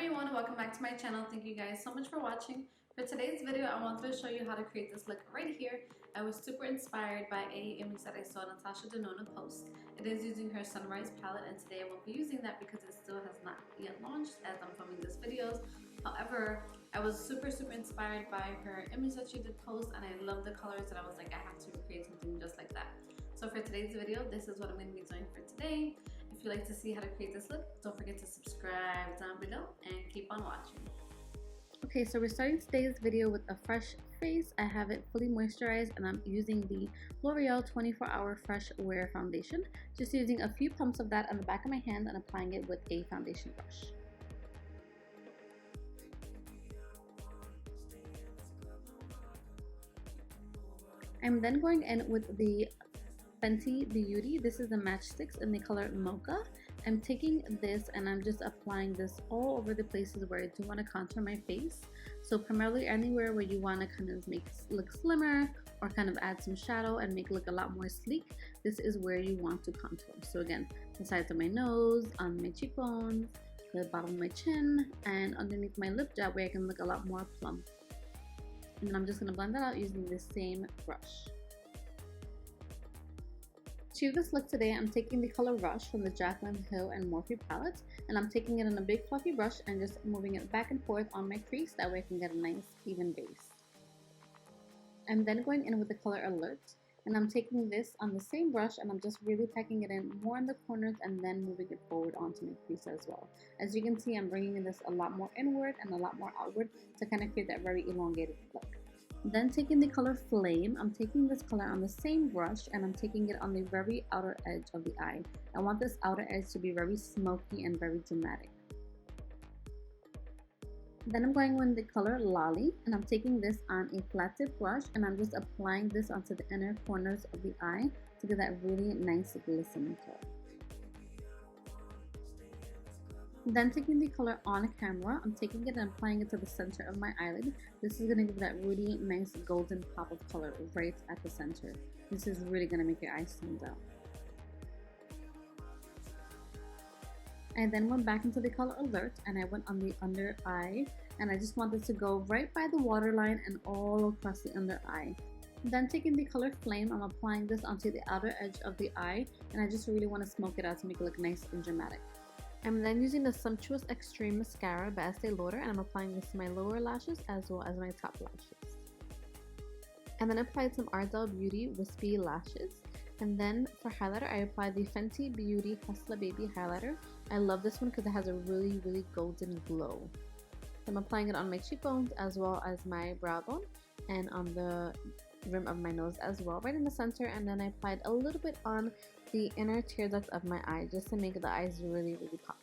everyone, welcome back to my channel. Thank you guys so much for watching. For today's video, I wanted to show you how to create this look right here. I was super inspired by a image that I saw Natasha Denona post. It is using her Sunrise palette, and today I won't be using that because it still has not yet launched as I'm filming this videos. However, I was super inspired by her image that she did post, and I love the colors, and I was like, I have to create something just like that. So for today's video, this is what I'm going to be doing for today. If you'd like to see how to create this look, don't forget to subscribe down below and keep on watching. Okay, so we're starting today's video with a fresh face. I have it fully moisturized and I'm using the L'Oreal 24-Hour Fresh Wear Foundation. Just using a few pumps of that on the back of my hand and applying it with a foundation brush. I'm then going in with the Fenty Beauty. This is the matchsticks in the color Mocha. I'm taking this and I'm just applying this all over the places where I do want to contour my face. So primarily anywhere where you want to kind of make it look slimmer or kind of add some shadow and make it look a lot more sleek, this is where you want to contour. So again, the sides of my nose, on my cheekbones, the bottom of my chin, and underneath my lip job where I can look a lot more plump. And then I'm just going to blend that out using the same brush. To this look today, I'm taking the color Rush from the Jaclyn, Hill, and Morphe palette, and I'm taking it in a big fluffy brush and just moving it back and forth on my crease, that way I can get a nice even base. I'm then going in with the color Alert, and I'm taking this on the same brush and I'm just really packing it in more in the corners and then moving it forward onto my crease as well. As you can see, I'm bringing this a lot more inward and a lot more outward to kind of create that very elongated look. Then taking the color Flame, I'm taking this color on the same brush and I'm taking it on the very outer edge of the eye. I want this outer edge to be very smoky and very dramatic. Then I'm going with the color Lolly and I'm taking this on a flat tip brush and I'm just applying this onto the inner corners of the eye to get that really nice glistening color. Then taking the color On Camera, I'm taking it and applying it to the center of my eyelid. This is going to give that really nice golden pop of color right at the center. This is really going to make your eyes stand out. I then went back into the color Alert and I went on the under eye and I just wanted to go right by the waterline and all across the under eye. Then taking the color Flame, I'm applying this onto the outer edge of the eye and I just really want to smoke it out to make it look nice and dramatic. I'm then using the Scrumptious Extreme Mascara by Estee Lauder and I'm applying this to my lower lashes as well as my top lashes. And then I applied some Ardell Beauty Wispy Lashes. And then for highlighter, I applied the Fenty Beauty Hustler Baby Highlighter. I love this one because it has a really golden glow. So I'm applying it on my cheekbones as well as my brow bone and on the rim of my nose as well, right in the center, and then I applied a little bit on the inner tear duct of my eye just to make the eyes really pop.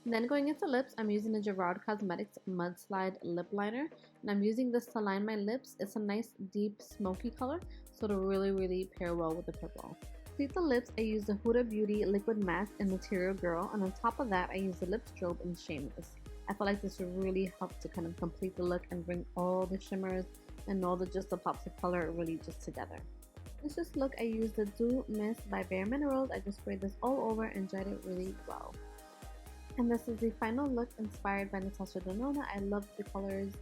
And then going into lips, I'm using the Gerard Cosmetics Mudslide Lip Liner and I'm using this to line my lips. It's a nice deep smoky color, so it'll really pair well with the purple. To complete the lips, I used the Huda Beauty Liquid Matte in Material Girl, and on top of that I used the lip strobe in Shameless. I feel like this would really help to kind of complete the look and bring all the shimmers and all the pops of color really just together. This look, I used the Dew Mist by Bare Minerals. I just sprayed this all over and dried it really well. And this is the final look inspired by Natasha Denona. I love the colors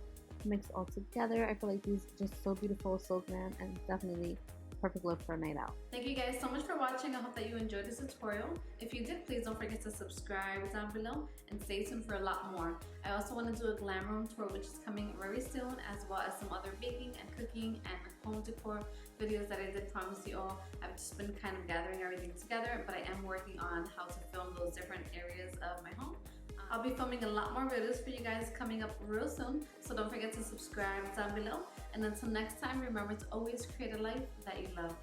mixed all together. I feel like these are just so beautiful, so glam, and definitely perfect look for a night out. Thank you guys so much for watching. I hope that you enjoyed this tutorial. If you did, please don't forget to subscribe down below and stay tuned for a lot more. I also want to do a glam room tour which is coming very soon, as well as some other baking and cooking and home decor videos that I did promise you all. I've just been kind of gathering everything together, but I am working on how to film those different areas of my home. I'll be filming a lot more videos for you guys coming up real soon, so don't forget to subscribe down below. And until next time, remember to always create a life that you love.